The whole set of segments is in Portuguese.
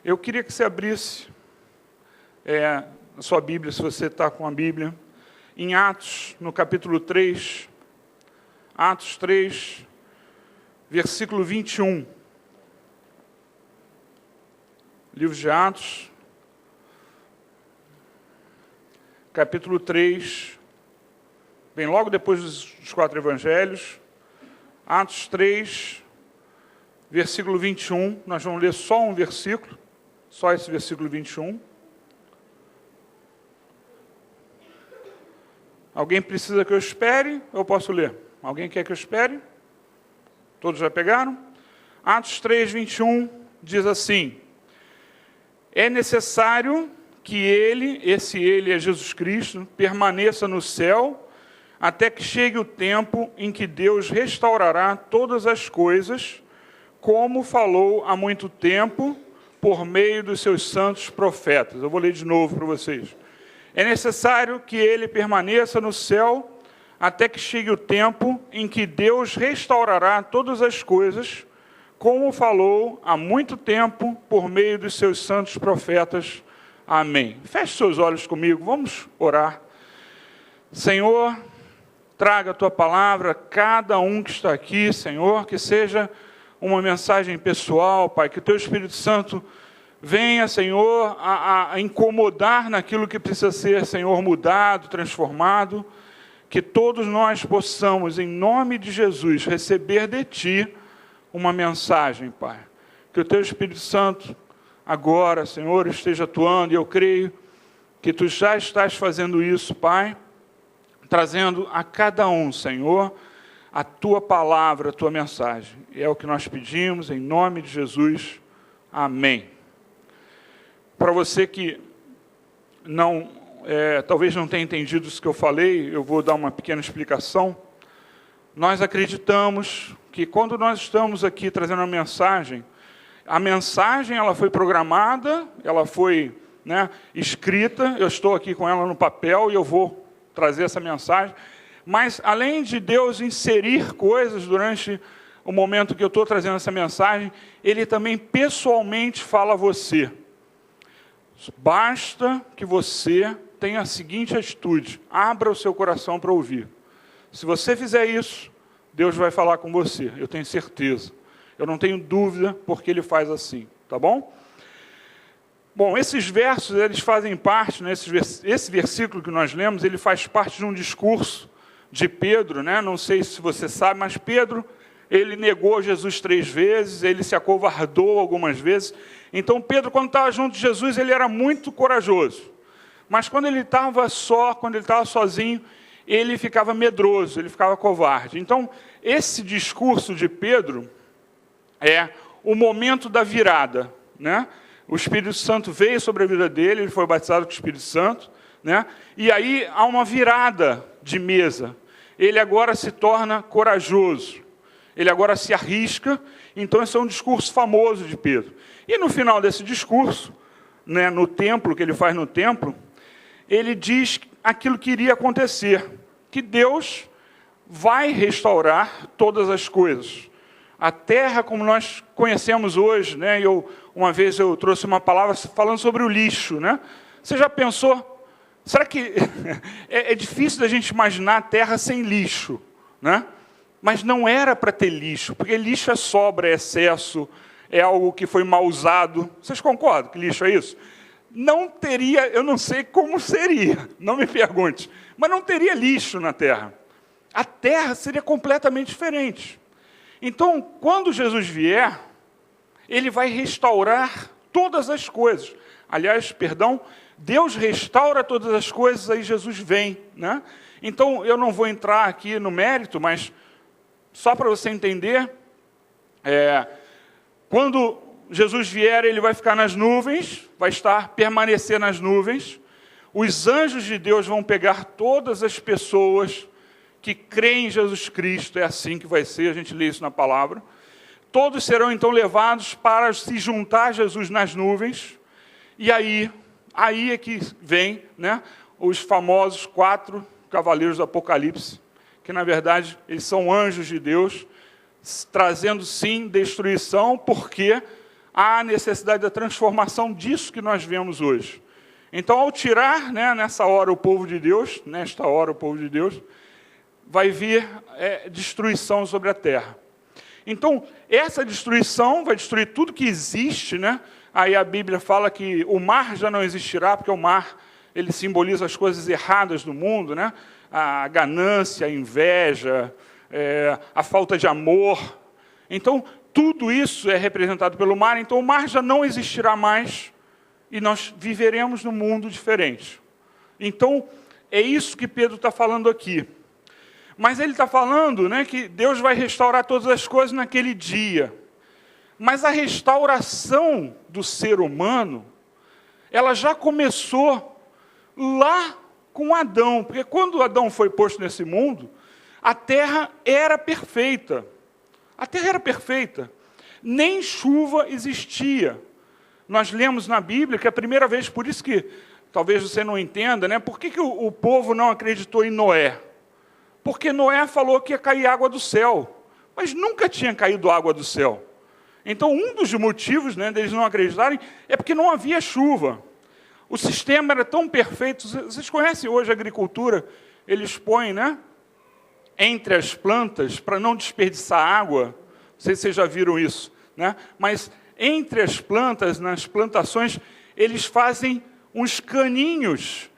Eu queria que você abrisse a sua Bíblia, se você está com a Bíblia, em Atos, no capítulo 3, Atos 3, versículo 21. Livro de Atos, capítulo 3, bem logo depois dos 4 evangelhos, Atos 3, versículo 21, nós vamos ler só um versículo, só esse versículo 21. Alguém precisa que eu espere? Eu posso ler. Alguém quer que eu espere? Todos já pegaram? Atos 3, 21, diz assim: é necessário que ele, esse ele é Jesus Cristo, permaneça no céu, até que chegue o tempo em que Deus restaurará todas as coisas, como falou há muito tempo, por meio dos seus santos profetas. Eu vou ler de novo para vocês. É necessário que ele permaneça no céu, até que chegue o tempo em que Deus restaurará todas as coisas, como falou há muito tempo, por meio dos seus santos profetas. Amém. Feche seus olhos comigo, vamos orar. Senhor, traga a tua palavra a cada um que está aqui, Senhor, que seja uma mensagem pessoal, Pai, que o teu Espírito Santo venha, Senhor, a incomodar naquilo que precisa ser, Senhor, mudado, transformado, que todos nós possamos, em nome de Jesus, receber de Ti uma mensagem, Pai. Que o Teu Espírito Santo, agora, Senhor, esteja atuando, e eu creio que Tu já estás fazendo isso, Pai, trazendo a cada um, Senhor, a Tua palavra, a Tua mensagem. É o que nós pedimos, em nome de Jesus. Amém. Para você que talvez não tenha entendido isso que eu falei, eu vou dar uma pequena explicação. Nós acreditamos que quando nós estamos aqui trazendo a mensagem ela foi programada, ela foi escrita, eu estou aqui com ela no papel e eu vou trazer essa mensagem, mas além de Deus inserir coisas durante o momento que eu estou trazendo essa mensagem, Ele também pessoalmente fala a você. Basta que você tenha a seguinte atitude: abra o seu coração para ouvir. Se você fizer isso, Deus vai falar com você, eu tenho certeza. Eu não tenho dúvida porque Ele faz assim, tá bom? Bom, esses versos, eles fazem parte, esse versículo que nós lemos, ele faz parte de um discurso de Pedro, não sei se você sabe, mas Pedro, ele negou Jesus 3 vezes, ele se acovardou algumas vezes. Então, Pedro, quando estava junto de Jesus, ele era muito corajoso. Mas quando ele estava sozinho, ele ficava medroso, ele ficava covarde. Então, esse discurso de Pedro é o momento da virada, O Espírito Santo veio sobre a vida dele, ele foi batizado com o Espírito Santo, E aí há uma virada de mesa. Ele agora se torna corajoso. Ele agora se arrisca. Então, esse é um discurso famoso de Pedro. E no final desse discurso, no templo, que ele faz no templo, ele diz aquilo que iria acontecer, que Deus vai restaurar todas as coisas. A terra, como nós conhecemos hoje, uma vez eu trouxe uma palavra falando sobre o lixo, Você já pensou? Será que é difícil da gente imaginar a terra sem lixo, Mas não era para ter lixo, porque lixo é sobra, é excesso, é algo que foi mal usado. Vocês concordam que lixo é isso? Não teria, eu não sei como seria, não me pergunte, mas não teria lixo na terra. A terra seria completamente diferente. Então, quando Jesus vier, Ele vai restaurar todas as coisas. Aliás, Deus restaura todas as coisas, aí Jesus vem, Então, eu não vou entrar aqui no mérito, mas só para você entender, quando Jesus vier, Ele vai ficar nas nuvens, permanecer nas nuvens. Os anjos de Deus vão pegar todas as pessoas que creem em Jesus Cristo, é assim que vai ser, a gente lê isso na palavra. Todos serão então levados para se juntar a Jesus nas nuvens, e aí é que vem os famosos 4 cavaleiros do Apocalipse, que na verdade eles são anjos de Deus, trazendo sim destruição, porque há necessidade da transformação disso que nós vemos hoje. Então, ao tirar, né, nesta hora o povo de Deus, vai vir destruição sobre a terra. Então, essa destruição vai destruir tudo que existe, né? Aí a Bíblia fala que o mar já não existirá, porque o mar, ele simboliza as coisas erradas do mundo, né? A ganância, a inveja, a falta de amor. Então, tudo isso é representado pelo mar. Então, o mar já não existirá mais e nós viveremos num mundo diferente. Então, é isso que Pedro está falando aqui. Mas ele está falando, né, que Deus vai restaurar todas as coisas naquele dia. Mas a restauração do ser humano, ela já começou lá com Adão. Porque quando Adão foi posto nesse mundo, a terra era perfeita. A terra era perfeita. Nem chuva existia. Nós lemos na Bíblia que é a primeira vez, por isso que talvez você não entenda, né? Por que o povo não acreditou em Noé? Porque Noé falou que ia cair água do céu, mas nunca tinha caído água do céu. Então, um dos motivos, né, deles não acreditarem é porque não havia chuva. O sistema era tão perfeito. Vocês conhecem hoje a agricultura? Eles põem, né, entre as plantas, para não desperdiçar água. Não sei se vocês já viram isso, né? Mas entre as plantas, nas plantações, eles fazem uns caninhos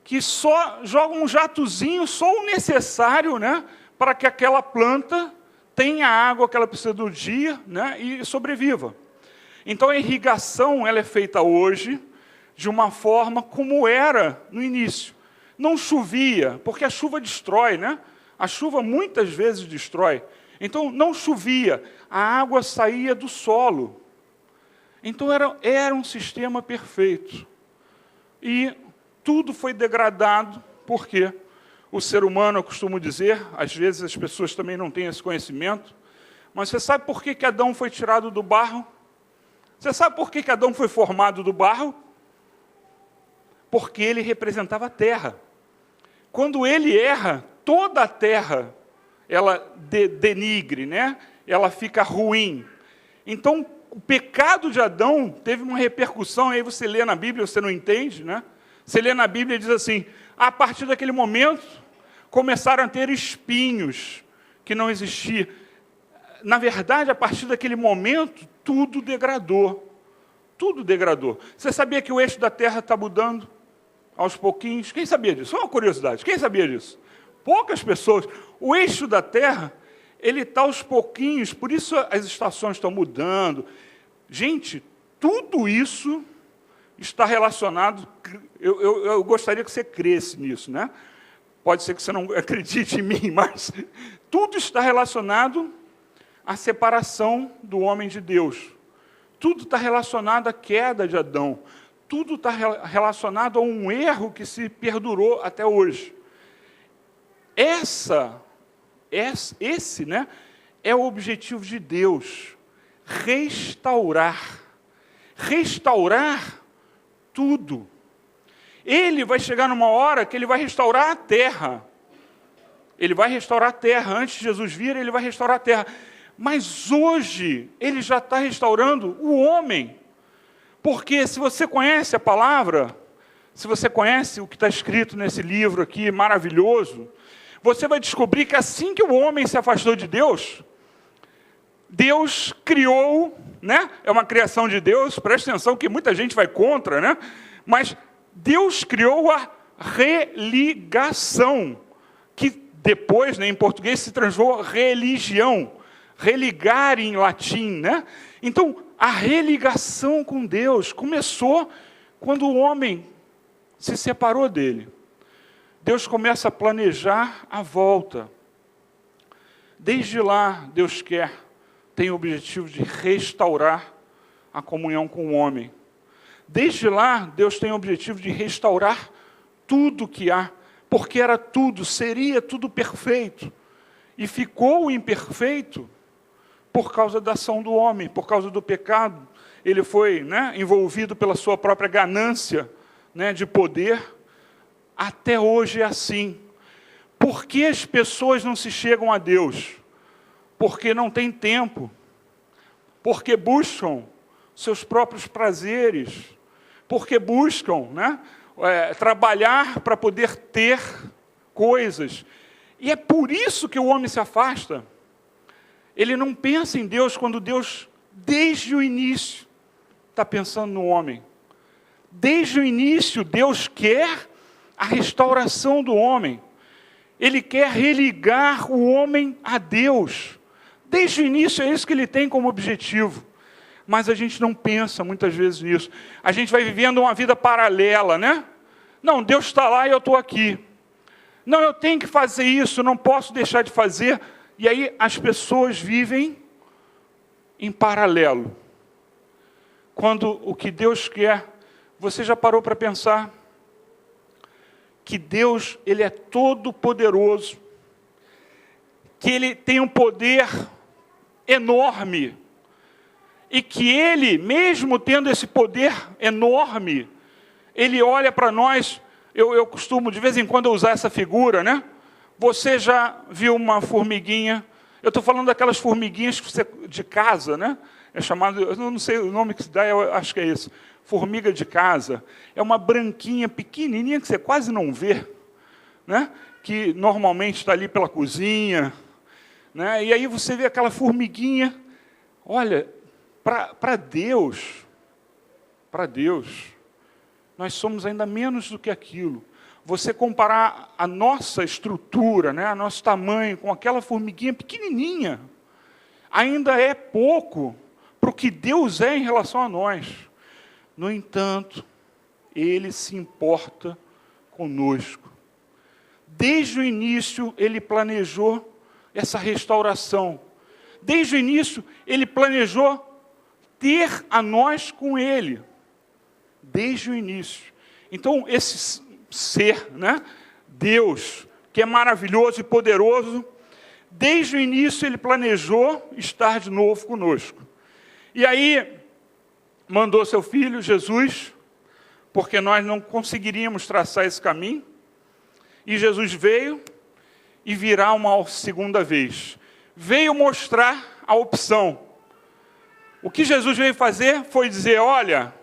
que só jogam um jatozinho, só o necessário, né, para que aquela planta tenha a água que ela precisa do dia, né, e sobreviva. Então, a irrigação ela é feita hoje de uma forma como era no início. Não chovia, porque a chuva destrói, né? A chuva muitas vezes destrói. Então, não chovia, a água saía do solo. Então, era um sistema perfeito. E tudo foi degradado, porque o ser humano, eu costumo dizer, às vezes as pessoas também não têm esse conhecimento, mas você sabe por que Adão foi tirado do barro? Você sabe por que Adão foi formado do barro? Porque ele representava a terra. Quando ele erra, toda a terra, ela denigre, né? Ela fica ruim. Então, o pecado de Adão teve uma repercussão, aí você lê na Bíblia, você não entende, né? Você lê na Bíblia e diz assim, a partir daquele momento, começaram a ter espinhos que não existiam. Na verdade, a partir daquele momento, tudo degradou. Tudo degradou. Você sabia que o eixo da Terra está mudando aos pouquinhos? Quem sabia disso? Só uma curiosidade. Quem sabia disso? Poucas pessoas. O eixo da Terra, ele está aos pouquinhos, por isso as estações estão mudando. Gente, tudo isso está relacionado, eu gostaria que você cresce nisso, né? Pode ser que você não acredite em mim, mas tudo está relacionado à separação do homem de Deus. Tudo está relacionado à queda de Adão. Tudo está relacionado a um erro que se perdurou até hoje. Esse, né, é o objetivo de Deus. Restaurar. Restaurar tudo. Ele vai chegar numa hora que ele vai restaurar a terra. Ele vai restaurar a terra. Antes de Jesus vir, ele vai restaurar a terra. Mas hoje, ele já está restaurando o homem. Porque se você conhece a palavra, se você conhece o que está escrito nesse livro aqui, maravilhoso, você vai descobrir que assim que o homem se afastou de Deus, Deus criou, né? É uma criação de Deus, presta atenção que muita gente vai contra, né? Mas Deus criou a religação, que depois, né, em português, se transformou religião, religar em latim, né? Então, a religação com Deus começou quando o homem se separou dele. Deus começa a planejar a volta. Desde lá, Deus tem o objetivo de restaurar a comunhão com o homem. Desde lá, Deus tem o objetivo de restaurar tudo que há, porque era tudo, seria tudo perfeito. E ficou imperfeito por causa da ação do homem, por causa do pecado. Ele foi, né, envolvido pela sua própria ganância, né, de poder. Até hoje é assim. Por que as pessoas não se chegam a Deus? Porque não tem tempo. Porque buscam seus próprios prazeres, porque buscam, né, trabalhar para poder ter coisas. E é por isso que o homem se afasta. Ele não pensa em Deus quando Deus, desde o início, está pensando no homem. Desde o início, Deus quer a restauração do homem. Ele quer religar o homem a Deus. Desde o início é isso que ele tem como objetivo. Mas a gente não pensa muitas vezes nisso. A gente vai vivendo uma vida paralela, né? Não, Deus está lá e eu estou aqui. Não, eu tenho que fazer isso, não posso deixar de fazer. E aí as pessoas vivem em paralelo. Quando o que Deus quer, você já parou para pensar que Deus, Ele é todo poderoso, que Ele tem um poder enorme, e que Ele, mesmo tendo esse poder enorme, Ele olha para nós. Eu costumo de vez em quando usar essa figura, né? Você já viu uma formiguinha? Eu estou falando daquelas formiguinhas que você, de casa, né? É chamado, eu não sei o nome que se dá, eu acho que é isso. Formiga de casa. É uma branquinha pequenininha que você quase não vê, né? Que normalmente está ali pela cozinha, né? E aí você vê aquela formiguinha. Olha, para Deus, nós somos ainda menos do que aquilo. Você comparar a nossa estrutura, né, a nosso tamanho, com aquela formiguinha pequenininha, ainda é pouco para o que Deus é em relação a nós. No entanto, Ele se importa conosco. Desde o início, Ele planejou essa restauração. Desde o início, Ele planejou ter a nós com Ele. Desde o início. Então, esse ser, né, Deus, que é maravilhoso e poderoso, desde o início Ele planejou estar de novo conosco. E aí, mandou seu Filho, Jesus, porque nós não conseguiríamos traçar esse caminho, e Jesus veio e virá uma segunda vez. Veio mostrar a opção. O que Jesus veio fazer foi dizer, olha,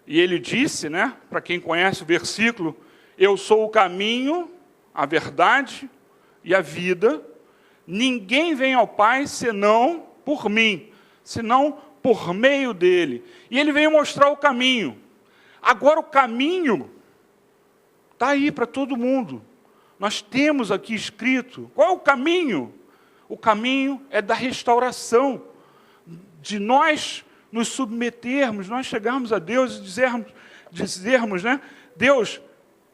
e Ele disse, né, para quem conhece o versículo, eu sou o caminho, a verdade e a vida, ninguém vem ao Pai senão por mim, senão por meio dele. E Ele veio mostrar o caminho. Agora o caminho está aí para todo mundo. Nós temos aqui escrito. Qual é o caminho? O caminho é da restauração, de nós nos submetermos, nós chegarmos a Deus e dizermos, né, Deus,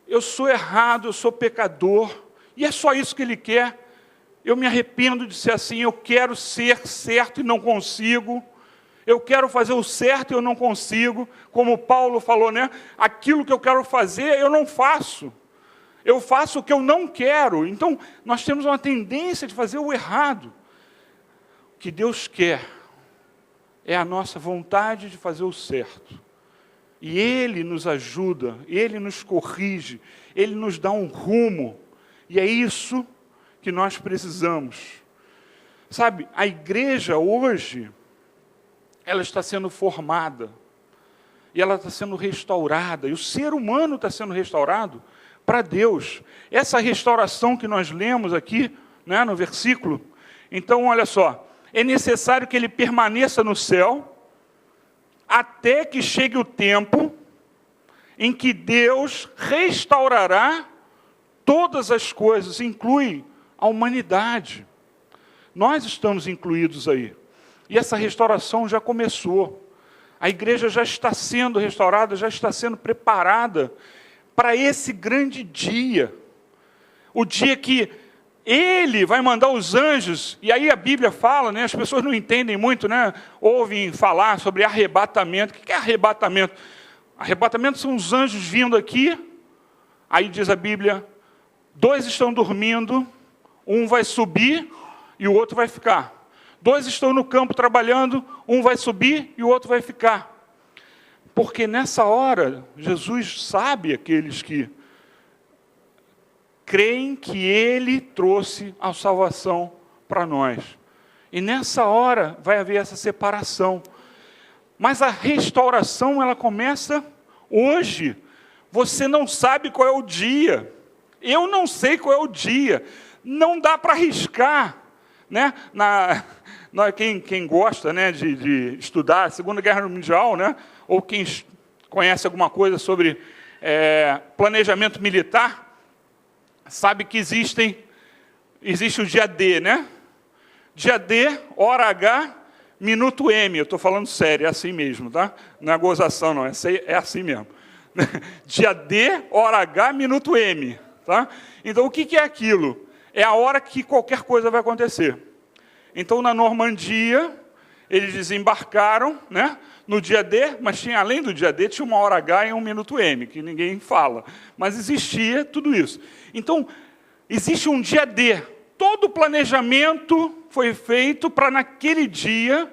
eu sou errado, eu sou pecador, e é só isso que Ele quer. Eu me arrependo de ser assim, eu quero ser certo e não consigo, eu quero fazer o certo e eu não consigo, como Paulo falou, né, aquilo que eu quero fazer, eu não faço. Eu faço o que eu não quero. Então, nós temos uma tendência de fazer o errado. O que Deus quer é a nossa vontade de fazer o certo. E Ele nos ajuda, Ele nos corrige, Ele nos dá um rumo. E é isso que nós precisamos. Sabe, a igreja hoje, ela está sendo formada. E ela está sendo restaurada. E o ser humano está sendo restaurado para Deus. Essa restauração que nós lemos aqui, né, no versículo. Então, olha só. É necessário que ele permaneça no céu até que chegue o tempo em que Deus restaurará todas as coisas, inclui a humanidade. Nós estamos incluídos aí. E essa restauração já começou. A igreja já está sendo restaurada, já está sendo preparada para esse grande dia. O dia que Ele vai mandar os anjos, e aí a Bíblia fala, né, as pessoas não entendem muito, né, ouvem falar sobre arrebatamento. O que é arrebatamento? Arrebatamento são os anjos vindo aqui, aí diz a Bíblia, 2 estão dormindo, um vai subir e o outro vai ficar. 2 estão no campo trabalhando, um vai subir e o outro vai ficar. Porque nessa hora, Jesus sabe aqueles que creem que Ele trouxe a salvação para nós. E nessa hora vai haver essa separação. Mas a restauração, ela começa hoje. Você não sabe qual é o dia. Eu não sei qual é o dia. Não dá para arriscar, né? Quem gosta, né, de estudar a Segunda Guerra Mundial, né, ou quem conhece alguma coisa sobre planejamento militar, sabe que existe o dia D, né? Dia D, hora H, minuto M. Eu estou falando sério, é assim mesmo, tá? Não é gozação, não, é assim mesmo. Dia D, hora H, minuto M. Tá? Então, o que é aquilo? É a hora que qualquer coisa vai acontecer. Então, na Normandia, eles desembarcaram, né, no dia D, mas além do dia D, tinha uma hora H e um minuto M, que ninguém fala. Mas existia tudo isso. Então, existe um dia D. Todo o planejamento foi feito para naquele dia,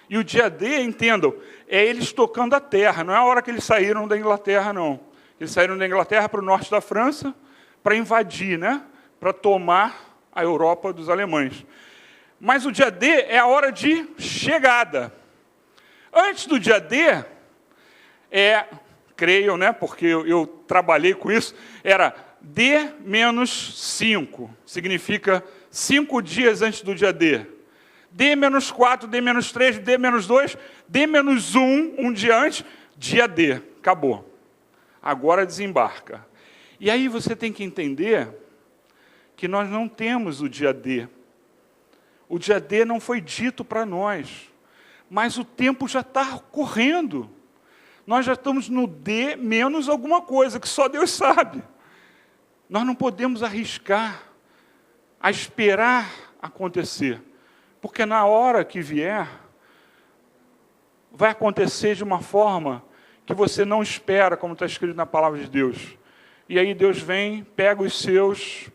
e o dia D, entendam, é eles tocando a terra, não é a hora que eles saíram da Inglaterra, não. Eles saíram da Inglaterra para o norte da França, para invadir, né? Para tomar a Europa dos alemães. Mas o dia D é a hora de chegada. Antes do dia D, creio, né? Porque eu trabalhei com isso, era D menos 5, significa 5 dias antes do dia D. D menos 4, D menos 3, D menos 2, D menos 1, um dia antes, dia D. Acabou. Agora desembarca. E aí você tem que entender que nós não temos o dia D. O dia D não foi dito para nós, mas o tempo já está correndo. Nós já estamos no D menos alguma coisa, que só Deus sabe. Nós não podemos arriscar a esperar acontecer, porque na hora que vier, vai acontecer de uma forma que você não espera, como está escrito na palavra de Deus. E aí Deus vem, pega os seus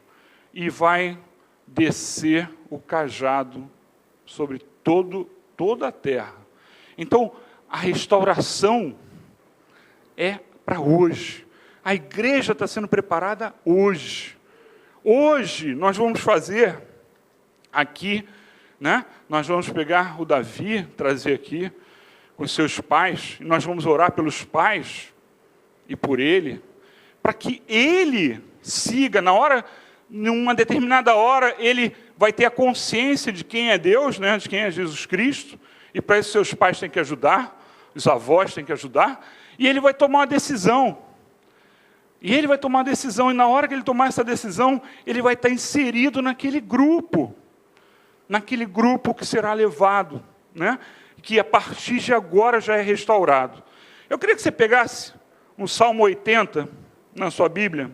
e vai descer o cajado sobre toda a terra. Então, a restauração é para hoje. A igreja está sendo preparada hoje. Hoje, nós vamos fazer aqui, né? Nós vamos pegar o Davi, trazer aqui com os seus pais, e nós vamos orar pelos pais e por ele, para que ele siga, numa determinada hora, ele vai ter a consciência de quem é Deus, né? De quem é Jesus Cristo, e para isso seus pais têm que ajudar, os avós têm que ajudar, e ele vai tomar uma decisão. E ele vai tomar uma decisão, e na hora que ele tomar essa decisão, ele vai estar inserido naquele grupo que será levado, né? Que a partir de agora já é restaurado. Eu queria que você pegasse um Salmo 80 na sua Bíblia.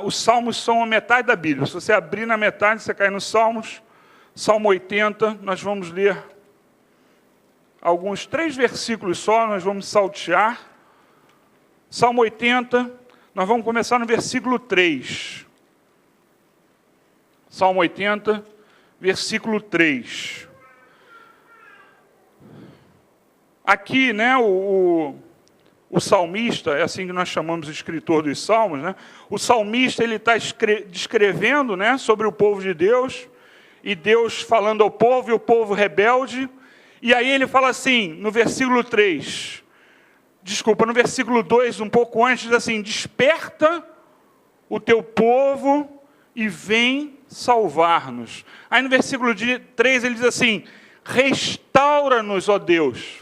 Os Salmos são a metade da Bíblia. Se você abrir na metade, você cai nos Salmos. Salmo 80, nós vamos ler alguns 3 versículos só, nós vamos saltear. Salmo 80, nós vamos começar no versículo 3. Salmo 80, versículo 3. Aqui, né, o salmista, é assim que nós chamamos o escritor dos salmos, né? O salmista, ele está descrevendo, né, sobre o povo de Deus, e Deus falando ao povo, e o povo rebelde, e aí ele fala assim, no versículo 3, no versículo 2, um pouco antes, diz assim, desperta o teu povo e vem salvar-nos. Aí no versículo 3 ele diz assim, restaura-nos, ó Deus.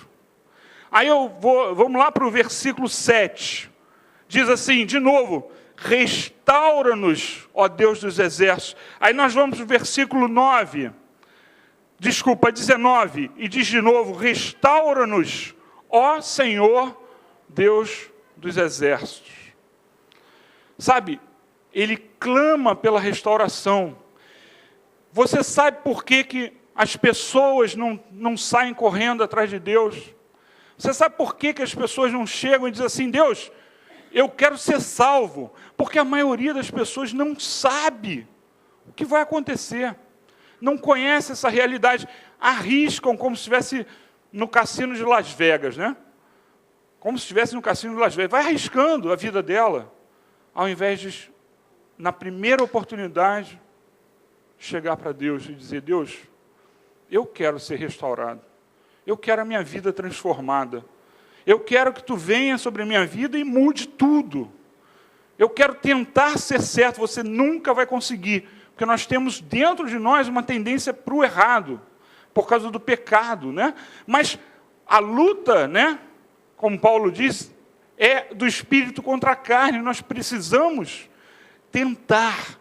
Aí vamos lá para o versículo 7. Diz assim, de novo, restaura-nos, ó Deus dos exércitos. Aí nós vamos para o versículo 19, e diz de novo, restaura-nos, ó Senhor, Deus dos exércitos. Sabe, ele clama pela restauração. Você sabe por que as pessoas não saem correndo atrás de Deus? Você sabe por que as pessoas não chegam e dizem assim, Deus, eu quero ser salvo? Porque a maioria das pessoas não sabe o que vai acontecer. Não conhece essa realidade. Arriscam como se estivesse no cassino de Las Vegas, né? Como se estivesse no cassino de Las Vegas. Vai arriscando a vida dela, ao invés de, na primeira oportunidade, chegar para Deus e dizer, Deus, eu quero ser restaurado. Eu quero a minha vida transformada. Eu quero que tu venha sobre a minha vida e mude tudo. Eu quero tentar ser certo. Você nunca vai conseguir, porque nós temos dentro de nós uma tendência para o errado, por causa do pecado, né? Mas a luta, né, como Paulo diz, é do espírito contra a carne. Nós precisamos tentar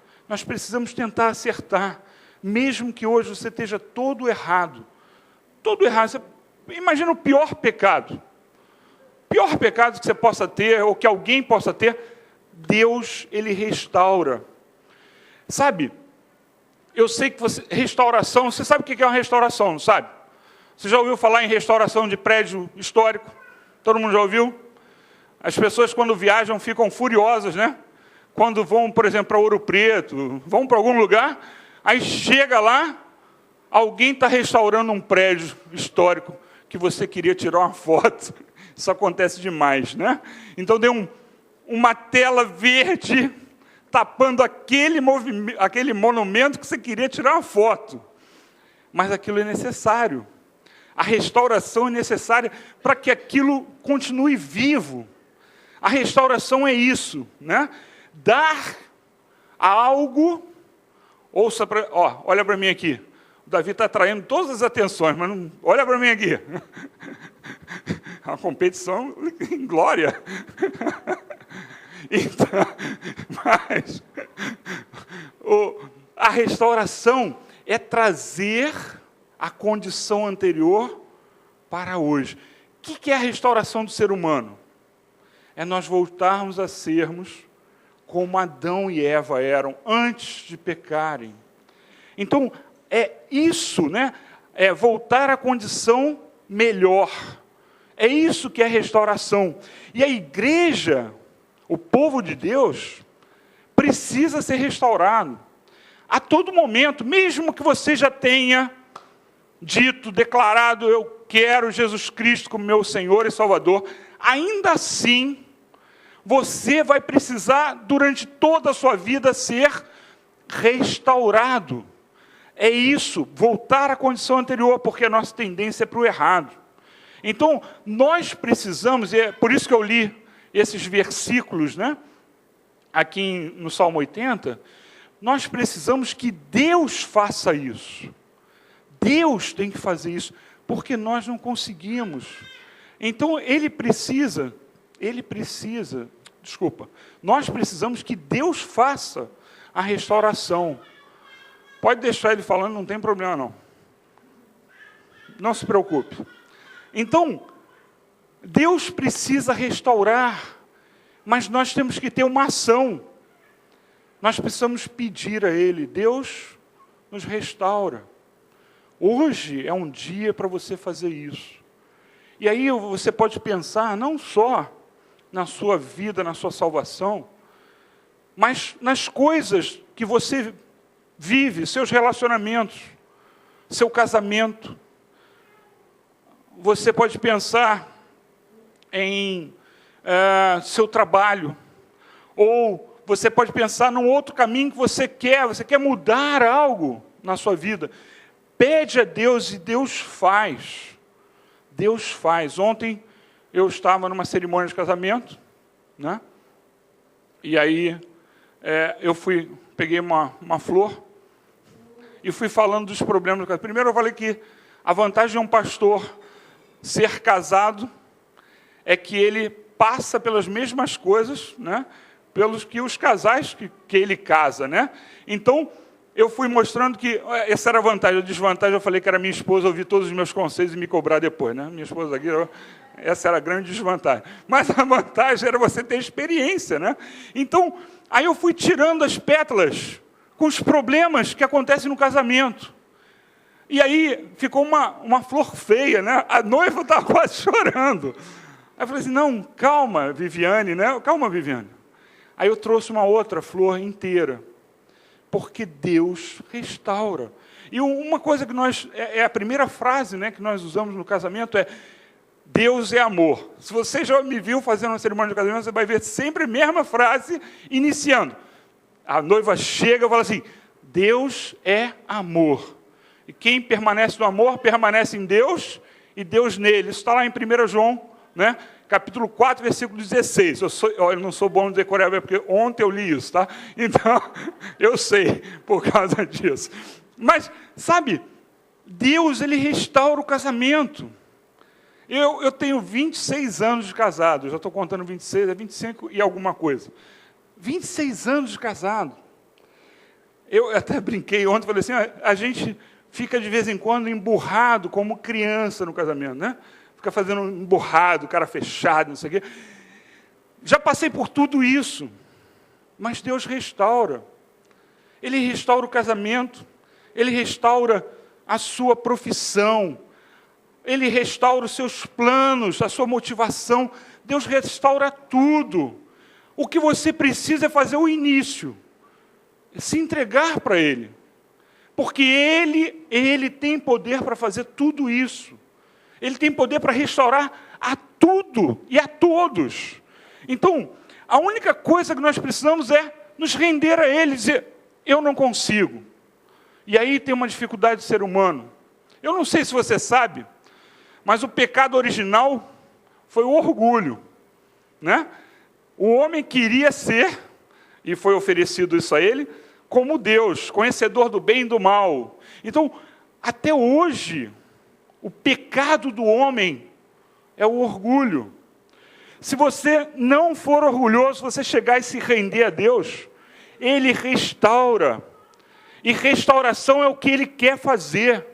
acertar, mesmo que hoje você esteja todo errado. Todo errado. Você imagina o pior pecado que você possa ter, ou que alguém possa ter. Deus, Ele restaura. Sabe, eu sei que restauração, você sabe o que é uma restauração, não sabe? Você já ouviu falar em restauração de prédio histórico? Todo mundo já ouviu? As pessoas, quando viajam, ficam furiosas, né? Quando vão, por exemplo, para Ouro Preto, vão para algum lugar, aí chega lá, alguém está restaurando um prédio histórico que você queria tirar uma foto. Isso acontece demais, né? Então, deu uma tela verde tapando aquele monumento que você queria tirar uma foto. Mas aquilo é necessário. A restauração é necessária para que aquilo continue vivo. A restauração é isso, né? Dar algo. Olha para mim aqui. O Davi está atraindo todas as atenções, mas não, olha para mim aqui. A competição em glória. Então, mas a restauração é trazer a condição anterior para hoje. O que é a restauração do ser humano? É nós voltarmos a sermos como Adão e Eva eram antes de pecarem. Então, é isso, né? É voltar à condição melhor. É isso que é restauração. E a igreja, o povo de Deus, precisa ser restaurado. A todo momento, mesmo que você já tenha dito, declarado, eu quero Jesus Cristo como meu Senhor e Salvador, ainda assim, você vai precisar, durante toda a sua vida, ser restaurado. É isso, voltar à condição anterior, porque a nossa tendência é para o errado. Então, nós precisamos, e é por isso que eu li esses versículos, né, aqui no Salmo 80, nós precisamos que Deus faça isso. Deus tem que fazer isso, porque nós não conseguimos. Então, nós precisamos que Deus faça a restauração. Pode deixar ele falando, não tem problema não. Não se preocupe. Então, Deus precisa restaurar, mas nós temos que ter uma ação. Nós precisamos pedir a Ele, Deus nos restaura. Hoje é um dia para você fazer isso. E aí você pode pensar não só na sua vida, na sua salvação, mas nas coisas que você vive, seus relacionamentos, seu casamento. Você pode pensar em seu trabalho, ou você pode pensar num outro caminho que você quer mudar algo na sua vida. Pede a Deus e Deus faz. Deus faz. Ontem eu estava numa cerimônia de casamento, né? E aí eu peguei uma flor e fui falando dos problemas do casamento. Primeiro eu falei que a vantagem de um pastor ser casado é que ele passa pelas mesmas coisas, né, pelos que os casais que ele casa, né? Então, eu fui mostrando que essa era a vantagem. A desvantagem, eu falei que era minha esposa ouvir todos os meus conselhos e me cobrar depois, né? Minha esposa aqui, essa era a grande desvantagem. Mas a vantagem era você ter experiência, né? Então, aí eu fui tirando as pétalas com os problemas que acontecem no casamento. E aí ficou uma flor feia, né? A noiva estava quase chorando. Aí eu falei assim, não, calma, Viviane, né? Calma, Viviane. Aí eu trouxe uma outra flor inteira, porque Deus restaura. E uma coisa que a primeira frase, né, que nós usamos no casamento é, Deus é amor. Se você já me viu fazendo uma cerimônia de casamento, você vai ver sempre a mesma frase, iniciando. A noiva chega e fala assim, Deus é amor. E quem permanece no amor, permanece em Deus, e Deus nele. Isso está lá em 1 João, né? Capítulo 4, versículo 16. Eu não sou bom de decorar, porque ontem eu li isso, tá? Então, eu sei por causa disso. Mas, sabe, Deus, ele restaura o casamento. Eu tenho 26 anos de casado, eu já estou contando 26, é 25 e alguma coisa. 26 anos de casado. Eu até brinquei ontem, falei assim, a gente fica de vez em quando emburrado como criança no casamento, né? Fica fazendo emburrado, cara fechado, não sei o quê. Já passei por tudo isso, mas Deus restaura. Ele restaura o casamento, Ele restaura a sua profissão, Ele restaura os seus planos, a sua motivação. Deus restaura tudo. O que você precisa é fazer o início, se entregar para Ele, porque Ele tem poder para fazer tudo isso. Ele tem poder para restaurar a tudo e a todos. Então, a única coisa que nós precisamos é nos render a Ele, dizer, eu não consigo. E aí tem uma dificuldade do ser humano. Eu não sei se você sabe, mas o pecado original foi o orgulho, né? O homem queria ser, e foi oferecido isso a ele, como Deus, conhecedor do bem e do mal. Então, até hoje, o pecado do homem é o orgulho. Se você não for orgulhoso, você chegar e se render a Deus, Ele restaura. E restauração é o que Ele quer fazer.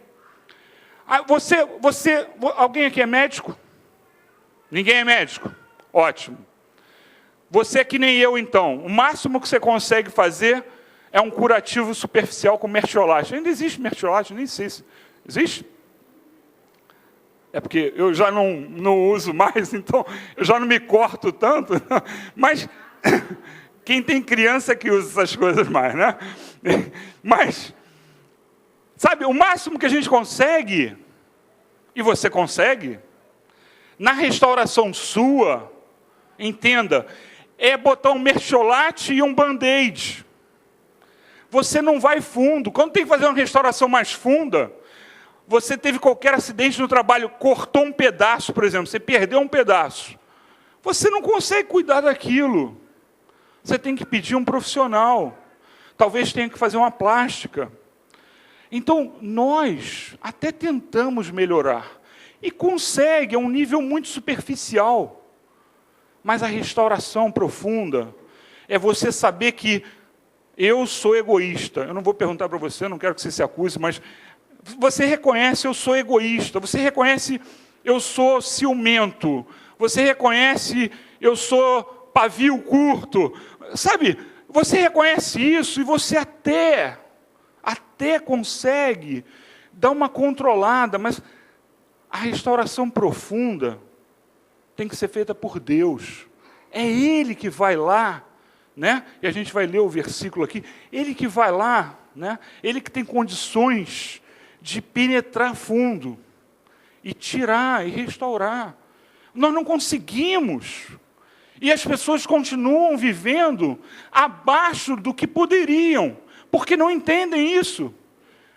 Alguém aqui é médico? Ninguém é médico? Ótimo. Você é que nem eu, então. O máximo que você consegue fazer é um curativo superficial com mertiolate. Ainda existe mertiolate? Nem sei se existe. É porque eu já não uso mais, então eu já não me corto tanto. Mas quem tem criança é que usa essas coisas mais, né? Mas, sabe, o máximo que a gente consegue, e você consegue, na restauração sua, entenda, é botar um mertiolate e um band-aid. Você não vai fundo. Quando tem que fazer uma restauração mais funda, você teve qualquer acidente no trabalho, cortou um pedaço, por exemplo, você perdeu um pedaço. Você não consegue cuidar daquilo. Você tem que pedir um profissional. Talvez tenha que fazer uma plástica. Então, nós até tentamos melhorar. E consegue, é um nível muito superficial. Mas a restauração profunda é você saber que eu sou egoísta. Eu não vou perguntar para você, não quero que você se acuse, mas você reconhece, eu sou egoísta. Você reconhece, eu sou ciumento. Você reconhece, eu sou pavio curto. Sabe, você reconhece isso e você até consegue dar uma controlada, mas a restauração profunda tem que ser feita por Deus. É Ele que vai lá, né? E a gente vai ler o versículo aqui. Ele que vai lá, né? Ele que tem condições de penetrar fundo e tirar e restaurar. Nós não conseguimos. E as pessoas continuam vivendo abaixo do que poderiam, porque não entendem isso.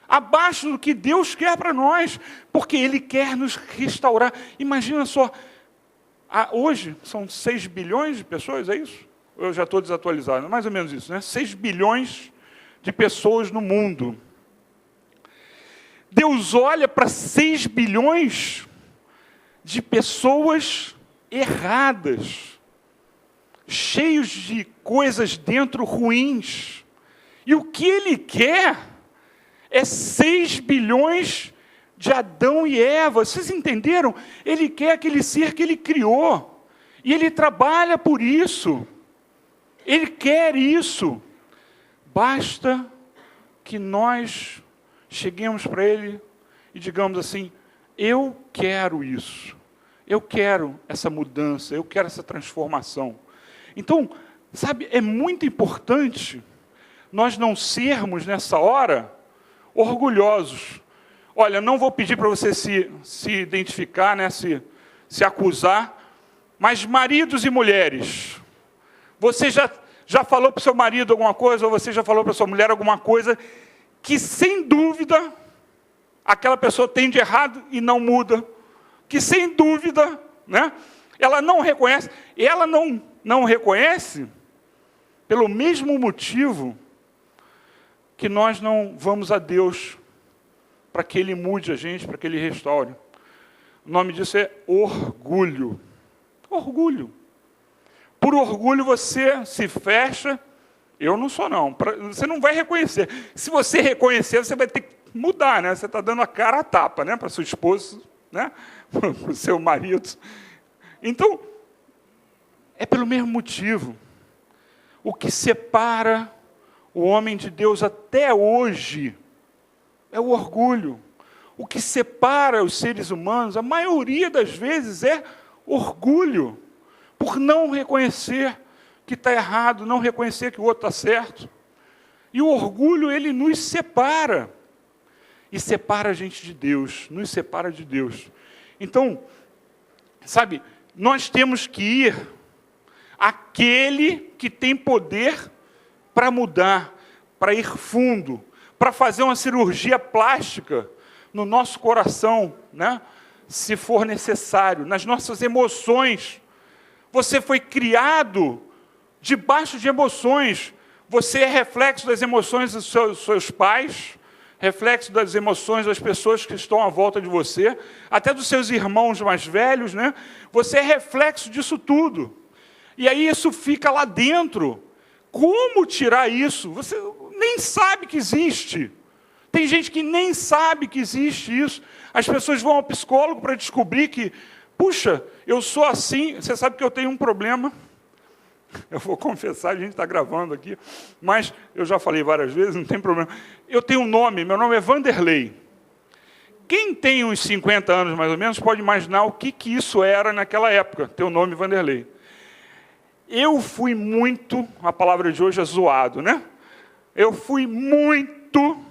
Abaixo do que Deus quer para nós, porque Ele quer nos restaurar. Imagina só, hoje são 6 bilhões de pessoas, é isso? Eu já estou desatualizado, mais ou menos isso, né? 6 bilhões de pessoas no mundo. Deus olha para 6 bilhões de pessoas erradas, cheios de coisas dentro ruins. E o que Ele quer é 6 bilhões de Adão e Eva. Vocês entenderam? Ele quer aquele ser que Ele criou. E Ele trabalha por isso. Ele quer isso. Basta que nós cheguemos para Ele e digamos assim, eu quero isso. Eu quero essa mudança, eu quero essa transformação. Então, sabe, é muito importante nós não sermos, nessa hora, orgulhosos. Olha, não vou pedir para você se identificar, né, se acusar, mas maridos e mulheres, você já falou para o seu marido alguma coisa, ou você já falou para a sua mulher alguma coisa, que sem dúvida, aquela pessoa tem de errado e não muda, que sem dúvida, né, ela não reconhece pelo mesmo motivo que nós não vamos a Deus para que Ele mude a gente, para que Ele restaure. O nome disso é orgulho. Orgulho. Por orgulho você se fecha. Eu não sou, não. Você não vai reconhecer. Se você reconhecer, você vai ter que mudar, né? Você está dando a cara a tapa, né? Para sua esposa, né? Para o seu marido. Então, é pelo mesmo motivo. O que separa o homem de Deus até hoje é o orgulho. O que separa os seres humanos, a maioria das vezes, é orgulho. Por não reconhecer que está errado, não reconhecer que o outro está certo. E o orgulho, ele nos separa. E separa a gente de Deus, nos separa de Deus. Então, sabe, nós temos que ir àquele que tem poder para mudar, para ir fundo, para fazer uma cirurgia plástica no nosso coração, né? Se for necessário, nas nossas emoções. Você foi criado debaixo de emoções. Você é reflexo das emoções dos seus pais, reflexo das emoções das pessoas que estão à volta de você, até dos seus irmãos mais velhos, né? Você é reflexo disso tudo. E aí isso fica lá dentro. Como tirar isso? Você nem sabe que existe. Tem gente que nem sabe que existe isso. As pessoas vão ao psicólogo para descobrir que, puxa, eu sou assim. Você sabe que eu tenho um problema. Eu vou confessar, a gente está gravando aqui, mas eu já falei várias vezes, não tem problema. Eu tenho um nome, meu nome é Vanderlei. Quem tem uns 50 anos, mais ou menos, pode imaginar o que isso era naquela época, ter o nome Vanderlei. Eu fui muito, a palavra de hoje é zoado, né? Eu fui muito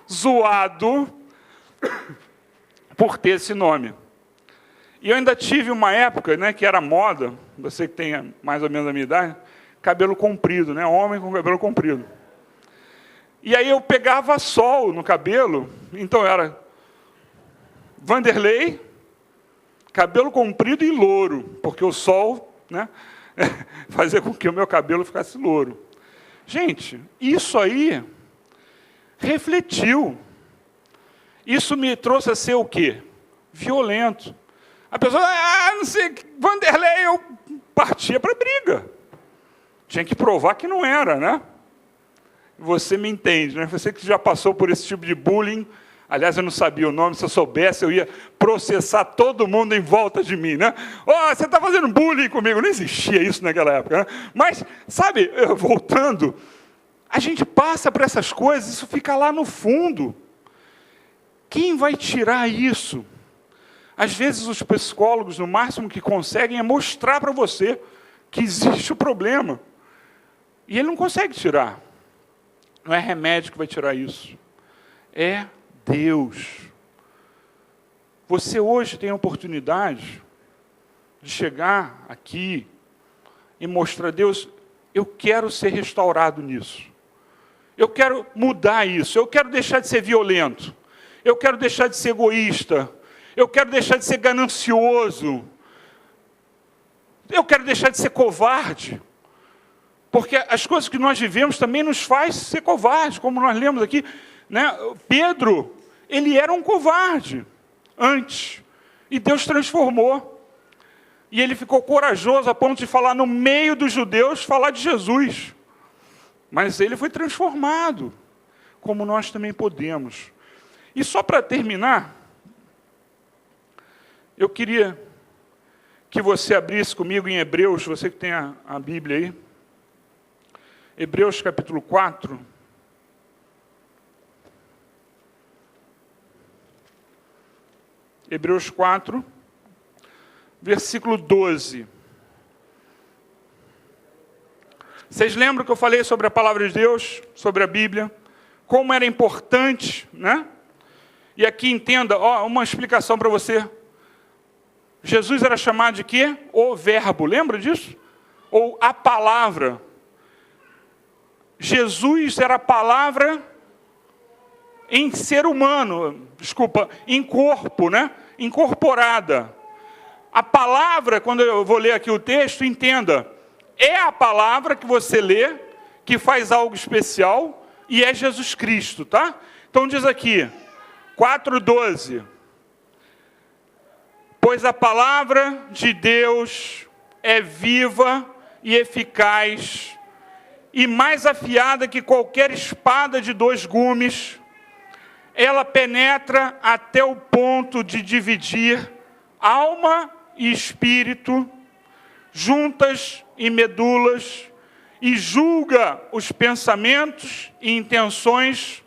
zoado por ter esse nome. E eu ainda tive uma época, né, que era moda, você que tem mais ou menos a minha idade, cabelo comprido, né, homem com cabelo comprido. E aí eu pegava sol no cabelo, então era Vanderlei, cabelo comprido e louro, porque o sol, né, fazia com que o meu cabelo ficasse louro. Gente, isso aí refletiu. Isso me trouxe a ser o quê? Violento. A pessoa, não sei, Vanderlei, eu partia para a briga. Tinha que provar que não era, né? Você me entende, né? Você que já passou por esse tipo de bullying, aliás, eu não sabia o nome, se eu soubesse, eu ia processar todo mundo em volta de mim, né? Você está fazendo bullying comigo. Não existia isso naquela época, né? Mas, sabe, voltando, a gente passa por essas coisas, isso fica lá no fundo. Quem vai tirar isso? Às vezes os psicólogos, no máximo que conseguem, é mostrar para você que existe o problema. E ele não consegue tirar. Não é remédio que vai tirar isso. É Deus. Você hoje tem a oportunidade de chegar aqui e mostrar a Deus, eu quero ser restaurado nisso. Eu quero mudar isso. Eu quero deixar de ser violento. Eu quero deixar de ser egoísta. Eu quero deixar de ser ganancioso. Eu quero deixar de ser covarde. Porque as coisas que nós vivemos também nos faz ser covarde, como nós lemos aqui, né? Pedro, ele era um covarde antes. E Deus transformou. E ele ficou corajoso a ponto de falar no meio dos judeus, falar de Jesus. Mas ele foi transformado, como nós também podemos. E só para terminar, eu queria que você abrisse comigo em Hebreus, você que tem a Bíblia aí. Hebreus capítulo 4. Hebreus 4, versículo 12. Vocês lembram que eu falei sobre a palavra de Deus, sobre a Bíblia? Como era importante, né? E aqui entenda, uma explicação para você. Jesus era chamado de quê? O Verbo, lembra disso? Ou a palavra. Jesus era a palavra em ser humano, em corpo, né? incorporada. A palavra, quando eu vou ler aqui o texto, entenda, é a palavra que você lê, que faz algo especial, e é Jesus Cristo, tá? Então diz aqui, 4:12. Pois a palavra de Deus é viva e eficaz, e mais afiada que qualquer espada de 2 gumes, ela penetra até o ponto de dividir alma e espírito, juntas e medulas, e julga os pensamentos e intenções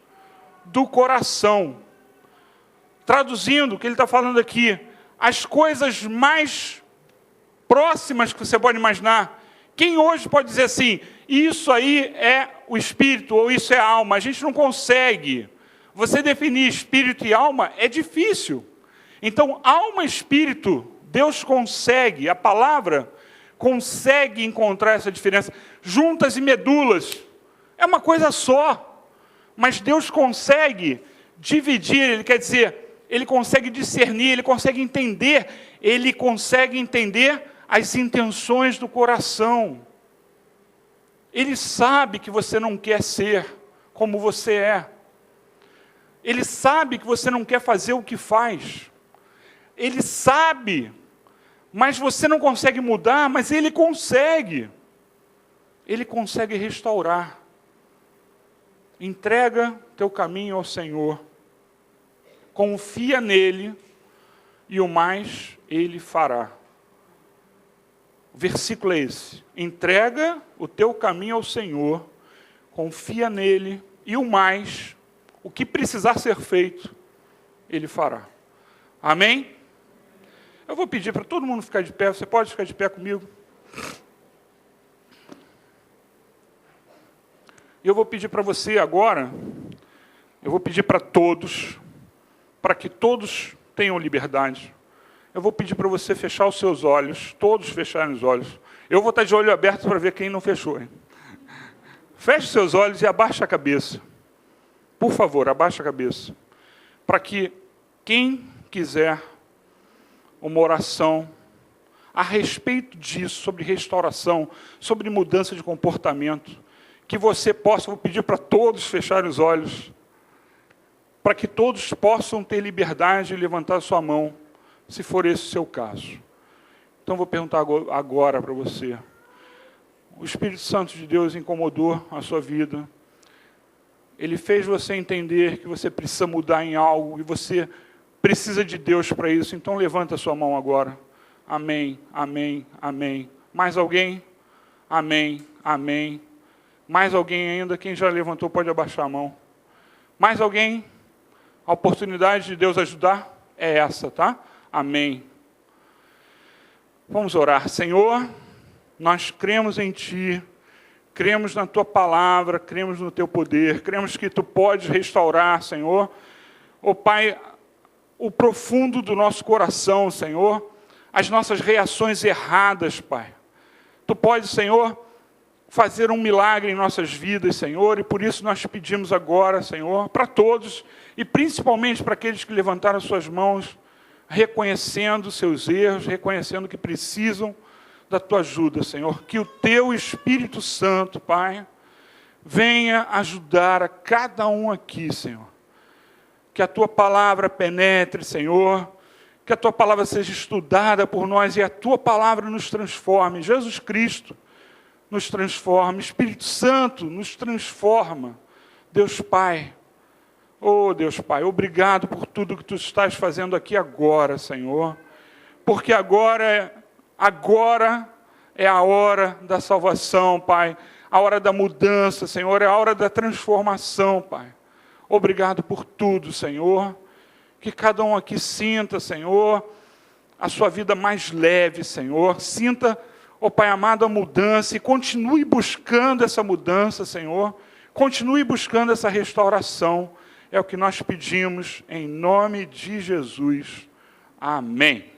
do coração. Traduzindo, o que ele está falando aqui, as coisas mais próximas que você pode imaginar. Quem hoje pode dizer assim, isso aí é o espírito, ou isso é a alma? A gente não consegue. Você definir espírito e alma é difícil. Então, alma e espírito, Deus consegue, a palavra consegue encontrar essa diferença. Juntas e medulas, é uma coisa só. Mas Deus consegue dividir, ele quer dizer, ele consegue discernir, ele consegue entender as intenções do coração. Ele sabe que você não quer ser como você é. Ele sabe que você não quer fazer o que faz. Ele sabe, mas você não consegue mudar, mas Ele consegue. Ele consegue restaurar. Entrega teu caminho ao Senhor. Confia nele e o mais Ele fará. O versículo é esse. Entrega o teu caminho ao Senhor, confia nele e o mais, o que precisar ser feito, Ele fará. Amém? Eu vou pedir para todo mundo ficar de pé. Você pode ficar de pé comigo? Eu vou pedir para você agora, eu vou pedir para todos, para que todos tenham liberdade. Eu vou pedir para você fechar os seus olhos, todos fecharem os olhos. Eu vou estar de olho aberto para ver quem não fechou. Hein? Feche seus olhos e abaixe a cabeça. Por favor, abaixe a cabeça. Para que quem quiser uma oração a respeito disso, sobre restauração, sobre mudança de comportamento, que você possa, vou pedir para todos fecharem os olhos, para que todos possam ter liberdade de levantar a sua mão, se for esse o seu caso. Então, vou perguntar agora para você. O Espírito Santo de Deus incomodou a sua vida. Ele fez você entender que você precisa mudar em algo, e você precisa de Deus para isso. Então, levanta a sua mão agora. Amém, amém, amém. Mais alguém? Amém, amém. Mais alguém ainda? Quem já levantou pode abaixar a mão. Mais alguém? A oportunidade de Deus ajudar é essa, tá? Amém. Vamos orar. Senhor, nós cremos em Ti, cremos na Tua palavra, cremos no Teu poder, cremos que Tu podes restaurar, Senhor. Ó Pai, o profundo do nosso coração, Senhor, as nossas reações erradas, Pai. Tu podes, Senhor, fazer um milagre em nossas vidas, Senhor, e por isso nós te pedimos agora, Senhor, para todos, e principalmente para aqueles que levantaram suas mãos, reconhecendo seus erros, reconhecendo que precisam da Tua ajuda, Senhor. Que o Teu Espírito Santo, Pai, venha ajudar a cada um aqui, Senhor. Que a Tua palavra penetre, Senhor, que a Tua palavra seja estudada por nós e a Tua palavra nos transforme. Jesus Cristo nos transforma, Espírito Santo nos transforma. Deus Pai, oh Deus Pai, obrigado por tudo que Tu estás fazendo aqui agora, Senhor, porque agora é a hora da salvação, Pai, a hora da mudança, Senhor, é a hora da transformação, Pai. Obrigado por tudo, Senhor, que cada um aqui sinta, Senhor, a sua vida mais leve, Senhor, sinta, ó Pai amado, a mudança, e continue buscando essa mudança, Senhor, continue buscando essa restauração. É o que nós pedimos em nome de Jesus. Amém.